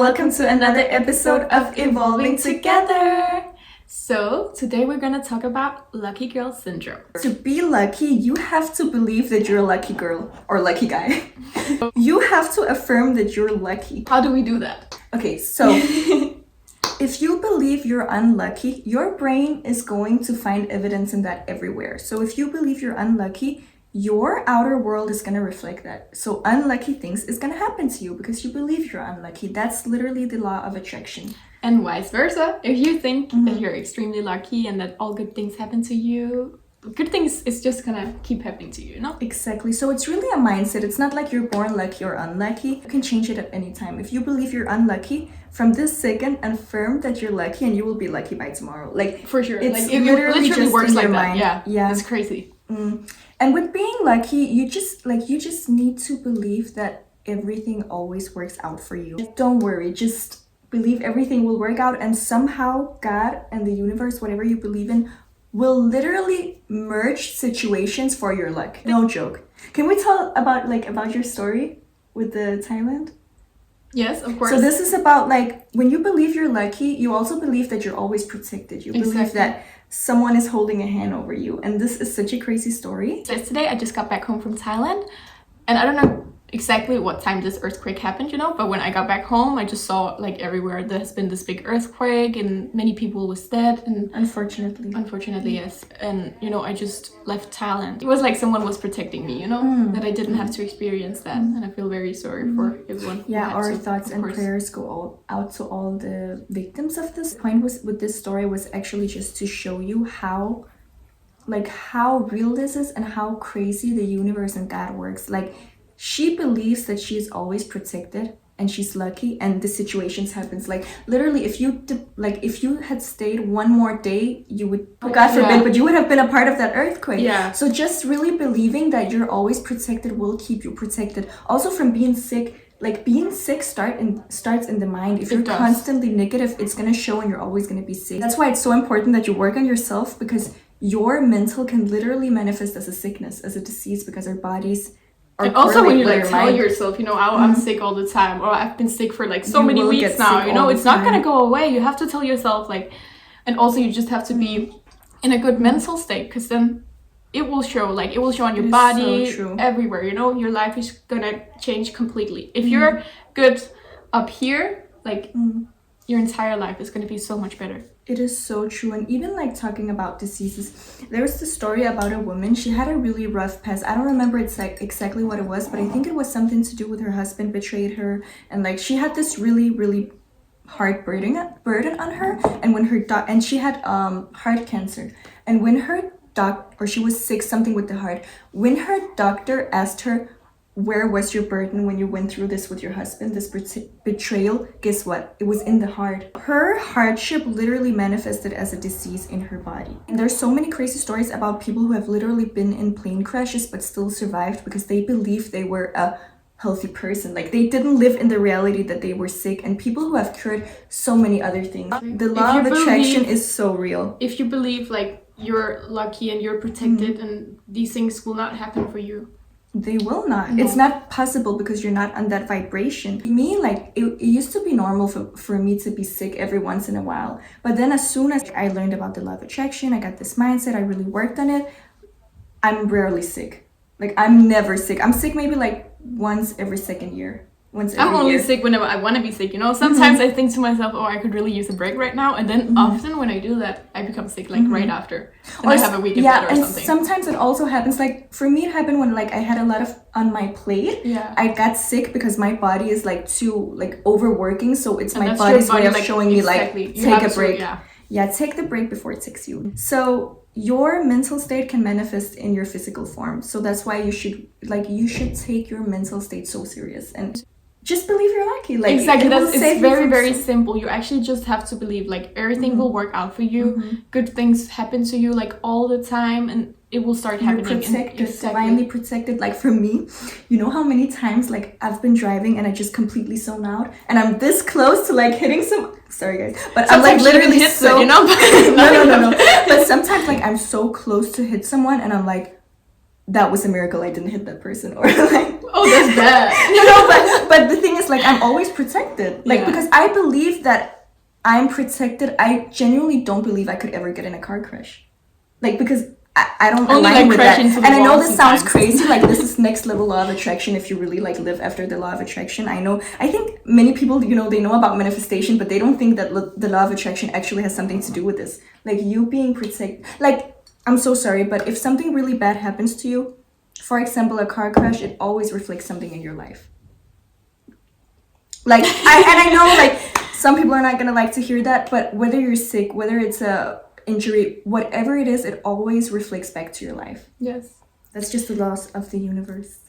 welcome to another episode of Evolving Together. So today we're gonna talk about lucky girl syndrome. To be lucky, you have to believe that you're a lucky girl or lucky guy. You have to affirm that you're lucky. How do we do that? Okay, so if you believe you're unlucky, your brain is going to find evidence in that everywhere. So if you believe you're unlucky, your outer world is going to reflect that. So unlucky things is going to happen to you because you believe you're unlucky. That's literally the law of attraction. And vice versa. If you think that you're extremely lucky and that all good things happen to you, good things is just gonna keep happening to you, you know? Exactly. So it's really a mindset. It's not like you're born lucky or unlucky. You can change it at any time. If you believe you're unlucky, from this second, affirm that you're lucky and you will be lucky by tomorrow. Like, for sure. It's like, it literally just works in like your that. mind. Yeah. It's crazy. And with being lucky, you just need to believe that everything always works out for you. Don't worry, just believe everything will work out, and somehow God and the universe, whatever you believe in, will literally merge situations for your luck. No joke. Can we tell about your story with the Thailand? Yes, of course. So this is about when you believe you're lucky, you also believe that you're always protected. You believe that someone is holding a hand over you. And this is such a crazy story. Yesterday, I just got back home from Thailand. And I don't know exactly what time this earthquake happened, you know, but when I got back home, I just saw everywhere there's been this big earthquake and many people was dead. And unfortunately, yes. And I just left Thailand. It was like someone was protecting me, that I didn't have to experience that. And I feel very sorry for everyone. Yeah, our thoughts and prayers go out to all the victims of this. The point with this story was actually just to show you how real this is and how crazy the universe and God works. She believes that she's always protected and she's lucky, and the situations happens. Literally, if you had stayed one more day, you would, God forbid, but you would have been a part of that earthquake. Yeah. So just really believing that you're always protected will keep you protected. Also from being sick. Being sick starts in the mind. If you're constantly negative, it's gonna show and you're always gonna be sick. That's why it's so important that you work on yourself, because your mental can literally manifest as a sickness, as a disease, because our bodies are. And also when you tell yourself, I'm sick all the time, or I've been sick for so many weeks now, it's not gonna go away. You have to tell yourself and also you just have to be in a good mental state, because then it will show on your body, everywhere, your life is gonna change completely. If you're good up here, your entire life is gonna be so much better. It is so true. And even talking about diseases, there's the story about a woman. She had a really rough past. I don't remember exactly what it was, but I think it was something to do with her husband betrayed her, and she had this really, really hard burden on her. And when and she had heart cancer, and when her she was sick, something with the heart. When her doctor asked her, where was your burden when you went through this with your husband, this betrayal? Guess what? It was in the heart. Her hardship literally manifested as a disease in her body. And there's so many crazy stories about people who have literally been in plane crashes but still survived because they believed they were a healthy person. They didn't live in the reality that they were sick. And people who have cured so many other things. The law of attraction is so real. If you believe you're lucky and you're protected and these things will not happen for you. They will not. No. It's not possible because you're not on that vibration. Me, it used to be normal for me to be sick every once in a while. But then as soon as I learned about the law of attraction, I got this mindset, I really worked on it, I'm rarely sick. I'm never sick. I'm sick maybe once every second year. I'm only sick whenever I want to be sick, Sometimes I think to myself, I could really use a break right now. And then often when I do that, I become sick right after. And I have a week in bed or something. Yeah, and sometimes it also happens, for me it happened when I had a lot on my plate. Yeah. I got sick because my body is too overworking. So it's my body's way of showing me take a break. Yeah, take the break before it takes you. So your mental state can manifest in your physical form. So that's why you should take your mental state so serious and just believe you're lucky. Exactly, it's very, very simple. You actually just have to believe everything will work out for you. Good things happen to you all the time, and it will start happening. You're protected, divinely prected. For me, you know how many times I've been driving and I just completely zone out, and I'm this close to hitting some. Sorry guys, but sometimes I'm literally so. It, No. But sometimes I'm so close to hit someone, and I'm that was a miracle I didn't hit that person, or like, oh, that's bad. but the thing is, like, I'm always protected, like, because I believe that I'm protected. I genuinely don't believe I could ever get in a car crash, like, because I don't only align like with that. And I know this sounds sometimes. crazy, like this is next level law of attraction if you really like live after the law of attraction. I think many people, you know, they know about manifestation, but they don't think that the law of attraction actually has something to do with this. Like you being protected, like, I'm so sorry, but if something really bad happens to you, for example, a car crash, it always reflects something in your life. Like, I know, like, some people are not gonna like to hear that, but whether you're sick, whether it's a injury, whatever it is, it always reflects back to your life. Yes. That's just the laws of the universe.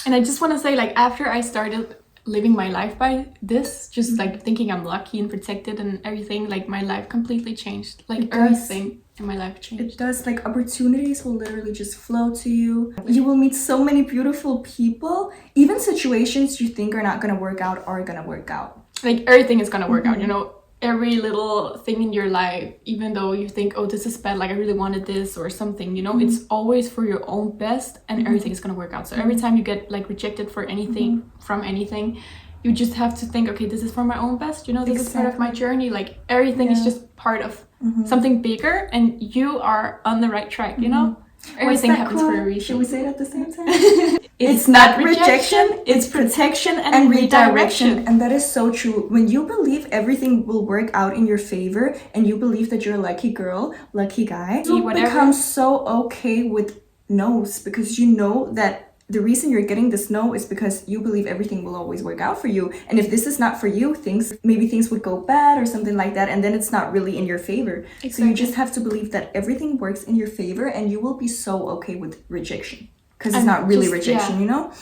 And I just want to say, like, after I started living my life by this, just like thinking I'm lucky and protected and everything, like my life completely changed. Like everything in my life changed. It does. Like opportunities will literally just flow to you. You will meet so many beautiful people. Even situations you think are not gonna work out are gonna work out. Like everything is gonna work out, you know. Every little thing in your life, even though you think, oh, this is bad, like I really wanted this or something, you know, it's always for your own best, and everything is gonna work out. So every time you get like rejected for anything, from anything, you just have to think, okay, this is for my own best, you know, this is part of my journey. Like everything is just part of something bigger, and you are on the right track, you know. Everything happens for a reason. Should we say it at the same time? It's not rejection, it's protection and redirection. And that is so true. When you believe everything will work out in your favor, and you believe that you're a lucky girl, lucky guy, you become so okay with no's, because you know that the reason you're getting this no is because you believe everything will always work out for you. And if this is not for you, maybe things would go bad or something like that, and then it's not really in your favor. Exactly. So you just have to believe that everything works in your favor, and you will be so okay with rejection, because it's not really rejection, you know?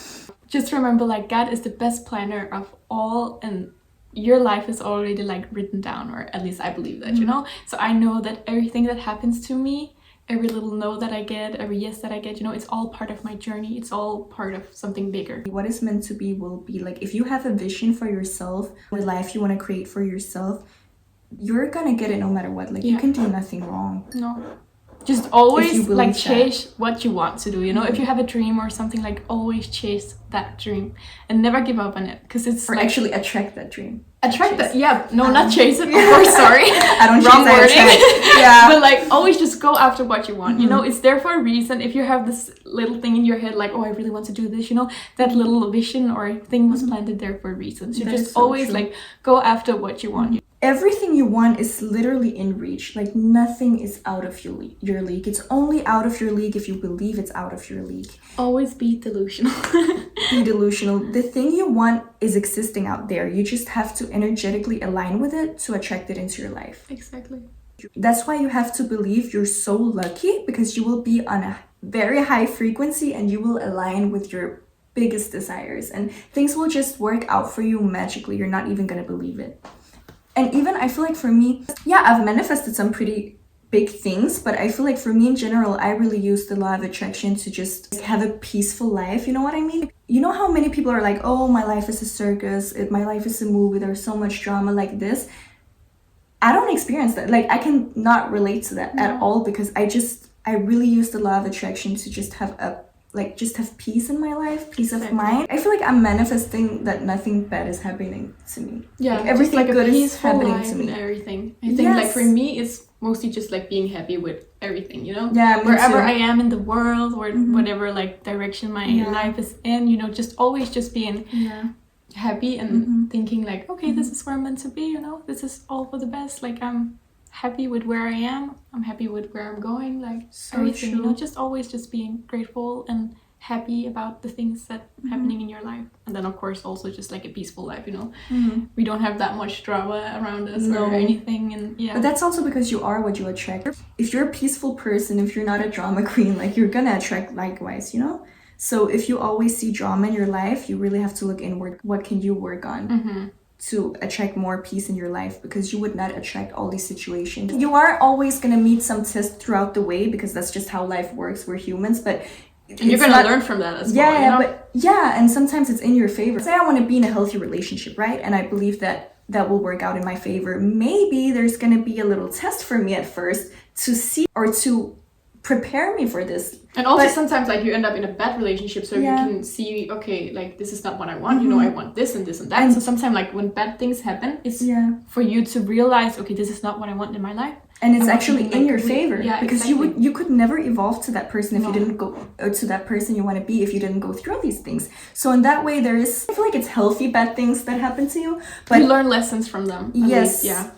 Just remember, like, God is the best planner of all, and your life is already like written down, or at least I believe that, you know? So I know that everything that happens to me, every little no that I get, every yes that I get, you know, it's all part of my journey. It's all part of something bigger. What is meant to be will be. Like, if you have a vision for yourself, the life you want to create for yourself, you're gonna get it no matter what. Like, you can do nothing wrong. No. Just always, like, chase what you want to do, you know? If you have a dream or something, like, always chase that dream and never give up on it, because it's or like, actually attract that dream. Attract that, yeah. No, not chase it, of course, sorry. I don't Wrong chase wording. Yeah. But, like, always just go after what you want, you know? It's there for a reason. If you have this little thing in your head, like, oh, I really want to do this, you know? That little vision or thing was planted there for a reason. So just always, like, go after what you want. Everything you want is literally in reach. Like, nothing is out of your league. It's only out of your league if you believe it's out of your league. Always be delusional. Be delusional. The thing you want is existing out there. You just have to energetically align with it to attract it into your life. Exactly. That's why you have to believe you're so lucky, because you will be on a very high frequency and you will align with your biggest desires, and things will just work out for you magically. You're not even gonna believe it. And even I feel like for me, yeah, I've manifested some pretty big things, but I feel like for me in general, I really use the law of attraction to just have a peaceful life. You know what I mean? You know how many people are like, oh, my life is a circus, my life is a movie, there's so much drama like this. I don't experience that. Like, I can not relate to that at all, because I really use the law of attraction to just have peace in my life, peace of mind. I feel like I'm manifesting that nothing bad is happening to me. Yeah, like everything like good is happening to me. And everything. I think like for me, it's mostly just like being happy with everything, you know? Yeah, wherever I am in the world, or whatever like direction my life is in, you know, just always just being happy and thinking like, okay, this is where I'm meant to be, you know? This is all for the best. Like, I'm happy with where I am. I'm happy with where I'm going. Like, so everything, you know, just always just being grateful and happy about the things that happening in your life. And then of course also just like a peaceful life, you know. We don't have that much drama around us or anything, and but that's also because you are what you attract. If you're a peaceful person, if you're not a drama queen, like, you're gonna attract likewise, you know. So if you always see drama in your life, you really have to look inward. What can you work on to attract more peace in your life, because you would not attract all these situations. You are always going to meet some tests throughout the way, because that's just how life works. We're humans, but you're going to learn from that as well. Yeah, you know? And sometimes it's in your favor. Say I want to be in a healthy relationship, right? And I believe that will work out in my favor. Maybe there's going to be a little test for me at first to see, or to prepare me for this. And also sometimes like you end up in a bad relationship, so you can see, okay, like this is not what I want, you know, I want this and this and that. And so sometimes like when bad things happen, it's for you to realize, okay, this is not what I want in my life. And it's actually in your favor, because exactly. you could never evolve to that person if you didn't go to that person you want to be if you didn't go through these things. So in that way, I feel like it's healthy bad things that happen to you, but you learn lessons from them. Yes, least,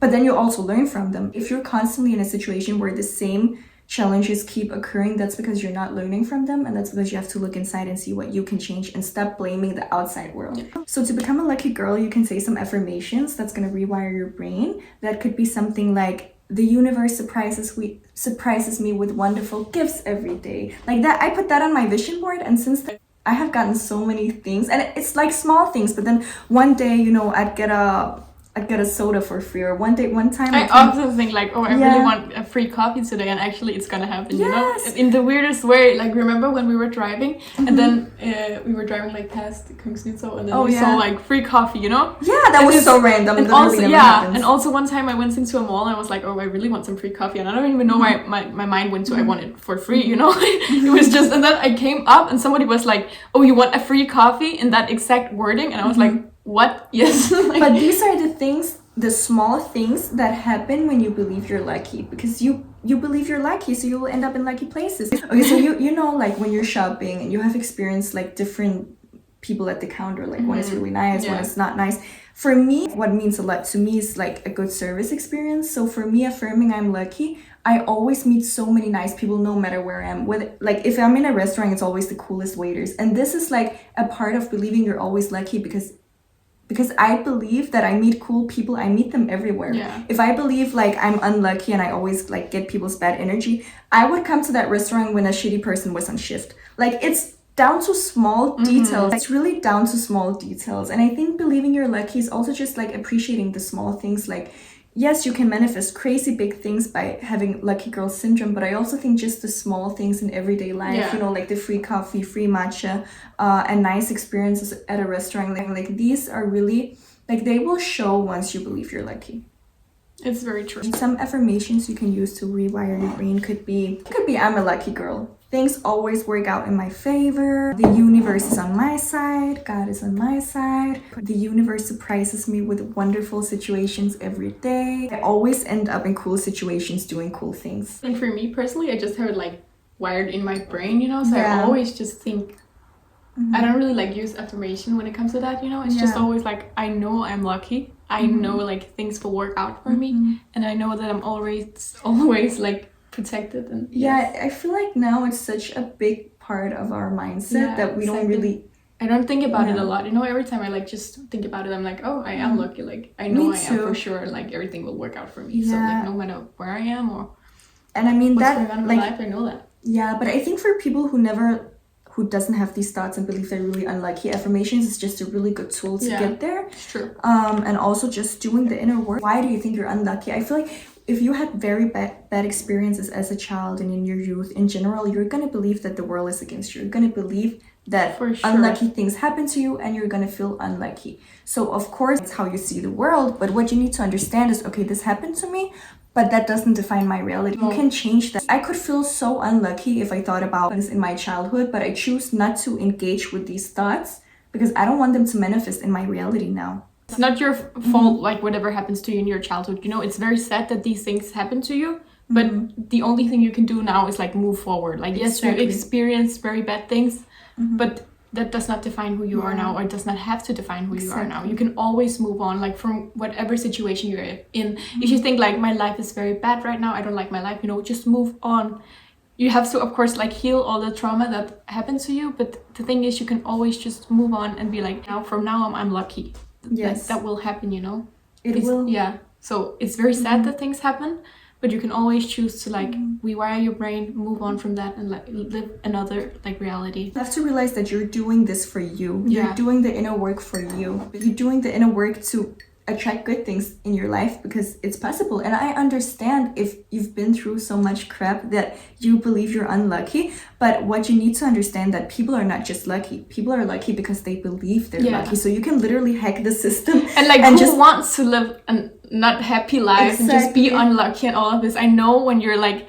but then you also learn from them. If you're constantly in a situation where the same challenges keep occurring, that's because you're not learning from them, and that's because you have to look inside and see what you can change and stop blaming the outside world. So to become a lucky girl, you can say some affirmations that's going to rewire your brain. That could be something like, the universe surprises me with wonderful gifts every day. Like that, I put that on my vision board, and since then, I have gotten so many things, and it's like small things, but then one day, you know, I'd get a soda for free, or one time I often think like, oh, I really want a free coffee today, and actually it's gonna happen, you know, in the weirdest way. Like, remember when we were driving, and then we were driving like past Kongsnytto, and then we saw like free coffee, you know? Yeah, that was so random. And also, and also one time I went into a mall and I was like, oh, I really want some free coffee, and I don't even know why my mind went to I want it for free, you know? It was just, and then I came up and somebody was like, oh, you want a free coffee in that exact wording, and I was like, what? Yes. But these are the things, the small things that happen when you believe you're lucky, because you believe you're lucky, so you will end up in lucky places. Okay, so you know, like when you're shopping and you have experienced like different people at the counter, like one is really nice, one is not nice. For me, what means a lot to me is like a good service experience. So for me, affirming I'm lucky, I always meet so many nice people no matter where I am. Like if I'm in a restaurant, it's always the coolest waiters. And this is like a part of believing you're always lucky, because I believe that I meet cool people, I meet them everywhere. If I believe like I'm unlucky and I always like get people's bad energy, I would come to that restaurant when a shitty person was on shift. Like, it's down to small details. It's really down to small details. And I think believing you're lucky is also just like appreciating the small things. Like, yes, you can manifest crazy big things by having lucky girl syndrome, but I also think just the small things in everyday life, you know, like the free coffee, free matcha, and nice experiences at a restaurant, like these are really, like, they will show once you believe you're lucky. It's very true. Some affirmations you can use to rewire your brain could be I'm a lucky girl. Things always work out in my favor. The universe is on my side. God is on my side. The universe surprises me with wonderful situations every day. I always end up in cool situations doing cool things. And for me personally, I just have it like wired in my brain, you know? So I always just think, I don't really like use affirmation when it comes to that, you know? It's just always like, I know I'm lucky. I know like things will work out for me. And I know that I'm always like protected. And I feel like now it's such a big part of our mindset that we don't really, I don't think about it a lot, you know. Every time I like just think about it, I'm like, oh, I am lucky, like I know I am for sure, like everything will work out for me. So like no matter where I am or and I mean what's that going on in my life, I know that. But I think for people who doesn't have these thoughts and believe they're really unlucky, affirmations is just a really good tool to get there. It's true. And also just doing the inner work. Why do you think you're unlucky? I feel like if you had very bad experiences as a child and in your youth in general, you're going to believe that the world is against you. You're going to believe that unlucky things happen to you, and you're going to feel unlucky. So of course, it's how you see the world. But what you need to understand is, okay, this happened to me, but that doesn't define my reality. You can change that. I could feel so unlucky if I thought about things in my childhood, but I choose not to engage with these thoughts because I don't want them to manifest in my reality now. It's not your fault, like whatever happens to you in your childhood. You know, it's very sad that these things happen to you, but the only thing you can do now is like move forward. Like, yes, you experience very bad things, but that does not define who you are now, or it does not have to define who you are now. You can always move on, like from whatever situation you're in. If you think like, my life is very bad right now, I don't like my life, you know, just move on. You have to, of course, like heal all the trauma that happened to you, but the thing is, you can always just move on and be like, from now on, I'm lucky. Yes, that will happen, you know. It will. Yeah. So it's very sad that things happen, but you can always choose to like rewire your brain, move on from that, and like live another like reality. You have to realize that you're doing this for you. You're doing the inner work for you. You're doing the inner work to attract good things in your life because it's possible. And I understand if you've been through so much crap that you believe you're unlucky, but what you need to understand that people are not just lucky. People are lucky because they believe they're lucky. So you can literally hack the system. And like, who wants to live a not happy life and just be unlucky and all of this? I know when you're like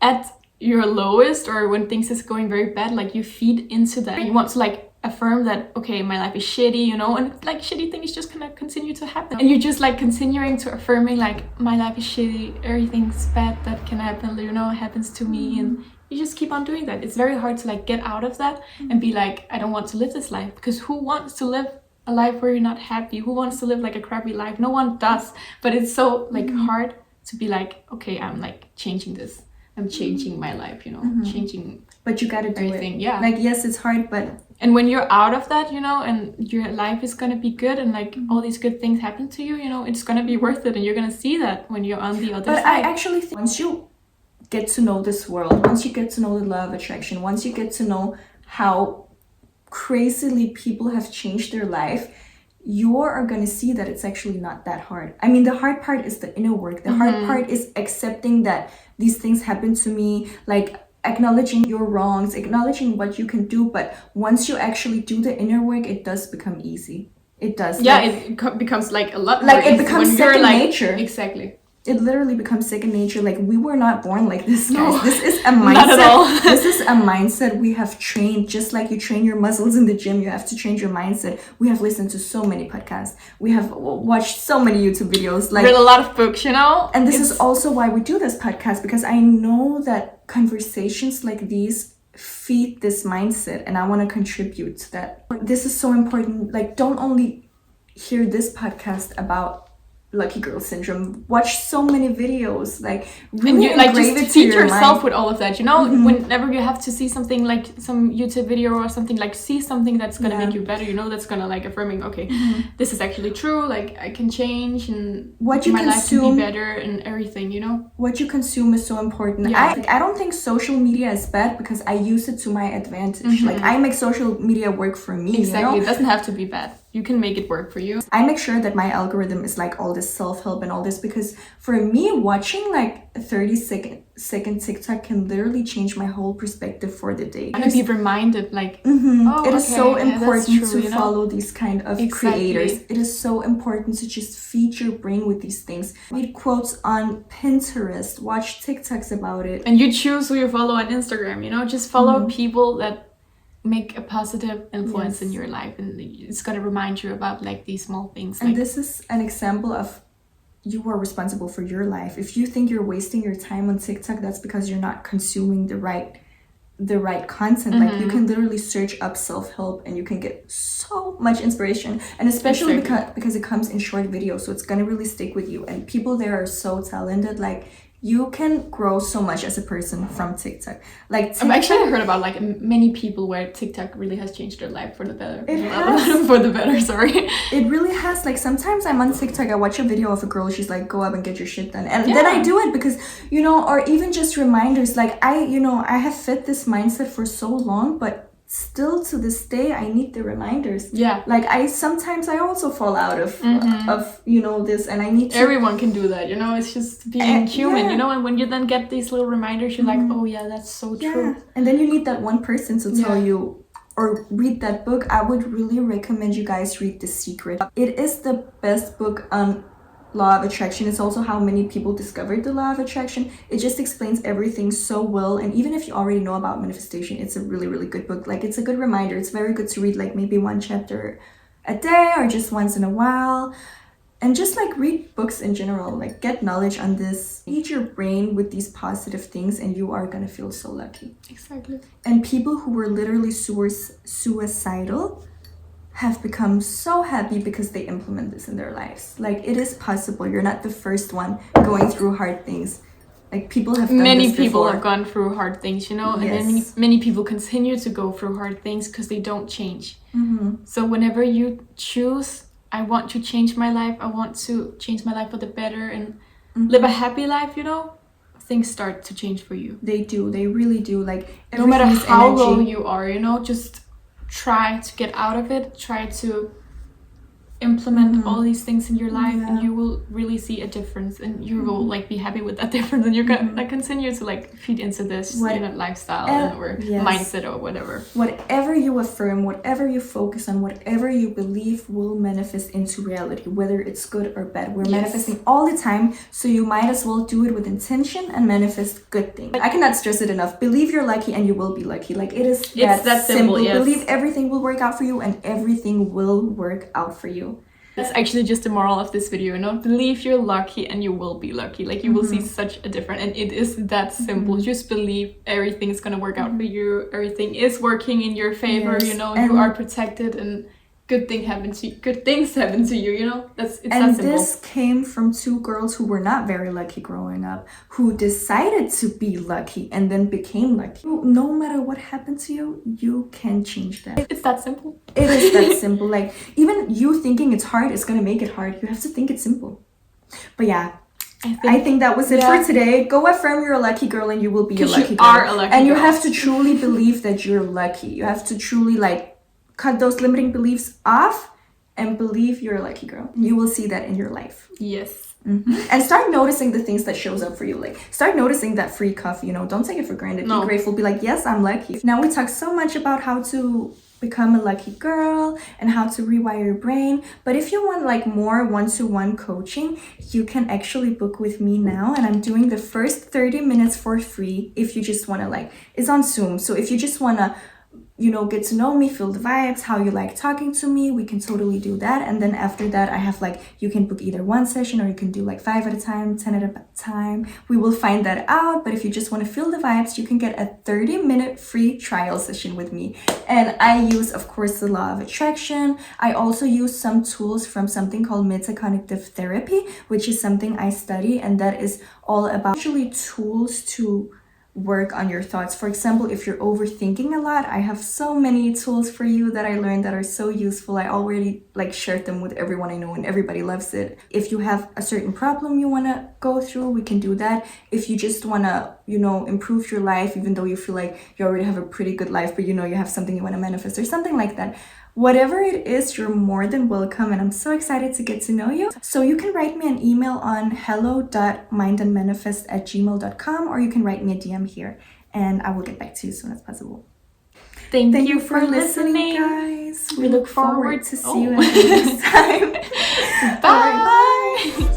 at your lowest or when things is going very bad, like you feed into that. You want to like affirm that, okay, my life is shitty, you know, and like shitty things just gonna continue to happen. And you just like continuing to affirming like, my life is shitty, everything's bad that can happen, you know, happens to me. And you just keep on doing that. It's very hard to like get out of that and be like, I don't want to live this life, because who wants to live a life where you're not happy? Who wants to live like a crappy life? No one does. But it's so like hard to be like, okay, I'm like changing this. I'm changing my life, you know, changing. But you gotta do everything. it. Yeah. Like, yes, it's hard, but. And when you're out of that, you know, and your life is gonna be good and like all these good things happen to you, you know, it's gonna be worth it. And you're gonna see that when you're on the other side. But I actually think once you get to know this world, once you get to know the law of attraction, once you get to know how crazily people have changed their life, you are going to see that it's actually not that hard. I mean, the hard part is the inner work. The hard part is accepting that these things happen to me, like acknowledging your wrongs, acknowledging what you can do. But once you actually do the inner work, it does become easy. It does. Yeah, like, it becomes like a lot like more it becomes when second like, nature. Exactly. It literally becomes second nature. Like, we were not born like this, guys. No, this is a mindset. Not at all. This is a mindset we have trained. Just like you train your muscles in the gym, you have to change your mindset. We have listened to so many podcasts. We have watched so many YouTube videos. Like, read a lot of books, you know? And this is also why we do this podcast, because I know that conversations like these feed this mindset, and I want to contribute to that. This is so important. Like, don't only hear this podcast about lucky girl syndrome, watch so many videos, like really and you like engrave just it teach to your yourself mind. with all of that, you know. Whenever you have to see something like some YouTube video or something, like see something that's gonna make you better, you know, that's gonna like affirming, okay, this is actually true, like I can change and what you my consume, life can be better and everything, you know. What you consume is so important. I don't think social media is bad, because I use it to my advantage. Like, I make social media work for me. Exactly. You know? It doesn't have to be bad. You can make it work for you. I make sure that my algorithm is like all this self-help and all this, because for me, watching like a 30-second TikTok can literally change my whole perspective for the day. And be reminded, like, it is so important true, to follow these kind of creators. It is so important to just feed your brain with these things. Read quotes on Pinterest, watch TikToks about it. And you choose who you follow on Instagram, you know, just follow people that make a positive influence in your life, and it's gonna remind you about like these small things. And this is an example of you are responsible for your life. If you think you're wasting your time on TikTok, that's because you're not consuming the right content. Like, you can literally search up self-help and you can get so much inspiration, and especially because it comes in short videos, so it's gonna really stick with you. And people there are so talented. Like, you can grow so much as a person from TikTok. Like, TikTok, I've actually heard about like many people where TikTok really has changed their life for the better. It has. For the better, sorry. It really has. Like, sometimes I'm on TikTok, I watch a video of a girl, she's like, go up and get your shit done. And then I do it because, you know, or even just reminders. Like, I have fed this mindset for so long, but still to this day I need the reminders. Like, I also fall out of you know, this, and I need to. Everyone can do that, you know. It's just being human, you know. And when you then get these little reminders, you're like, oh yeah, that's so true. And then you need that one person to tell you, or read that book. I would really recommend you guys read The Secret. It is the best book on law of attraction. It's also how many people discovered the law of attraction. It just explains everything so well. And even if you already know about manifestation, it's a really, really good book. Like, it's a good reminder. It's very good to read, like maybe one chapter a day or just once in a while. And just like read books in general, like get knowledge on this. Feed your brain with these positive things and you are gonna feel so lucky. Exactly. And people who were literally suicidal have become so happy because they implement this in their lives. Like, it is possible. You're not the first one going through hard things. Like, people have done many this people before. have gone through hard things, you know. Yes. And then many people continue to go through hard things because they don't change. So whenever you choose, I want to change my life, I want to change my life for the better and live a happy life, you know, things start to change for you. They do. They really do. Like, no matter how low you are, you know, just try to get out of it. Try to implement all these things in your life, and you will really see a difference, and you will like be happy with that difference, and you're gonna like continue to like feed into this lifestyle or mindset or whatever. Whatever you affirm, whatever you focus on, whatever you believe will manifest into reality, whether it's good or bad. We're manifesting all the time, so you might as well do it with intention and manifest good things. I cannot stress it enough. Believe you're lucky and you will be lucky. Like it's that simple. Believe everything will work out for you, and everything will work out for you. That's actually just the moral of this video, you know? Believe you're lucky and you will be lucky. Like you will see such a difference, and it is that simple. Just believe everything is gonna work out for you. Everything is working in your favor, you know, you are protected, and good things happen to you, you know? It's that simple. And this came from two girls who were not very lucky growing up, who decided to be lucky and then became lucky. No matter what happened to you, you can change that. It's that simple. It is that simple. Like, even you thinking it's hard is gonna make it hard. You have to think it's simple. But yeah, I think that was it for today. Go affirm you're a lucky girl, and you will be a lucky girl. You are a lucky girl. And you have to truly believe that you're lucky. You have to truly like cut those limiting beliefs off and believe you're a lucky girl. You will see that in your life. Yes. And start noticing the things that shows up for you. Like, start noticing that free coffee, you know, don't take it for granted. Be grateful. Be like, yes, I'm lucky. Now we talked so much about how to become a lucky girl and how to rewire your brain, but if you want like more one-to-one coaching, you can actually book with me now, and I'm doing the first 30 minutes for free. If you just want to like, it's on Zoom, so if you just want to, you know, get to know me, feel the vibes, how you like talking to me, we can totally do that. And then after that, I have like, you can book either one session, or you can do like 5 at a time, 10 at a time. We will find that out. But if you just want to feel the vibes, you can get a 30-minute free trial session with me. And I use, of course, the law of attraction. I also use some tools from something called metacognitive therapy, which is something I study, and that is all about actually tools to work on your thoughts. For example, if you're overthinking a lot, I have so many tools for you that I learned that are so useful. I already like shared them with everyone I know, and everybody loves it. If you have a certain problem you want to go through, we can do that. If you just want to, you know, improve your life, even though you feel like you already have a pretty good life, but you know you have something you want to manifest or something like that, whatever it is, you're more than welcome, and I'm so excited to get to know you. So you can write me an email on hello.mindandmanifest@gmail.com, or you can write me a DM here, and I will get back to you as soon as possible. Thank you for listening, guys. We look forward to see you next time. Bye.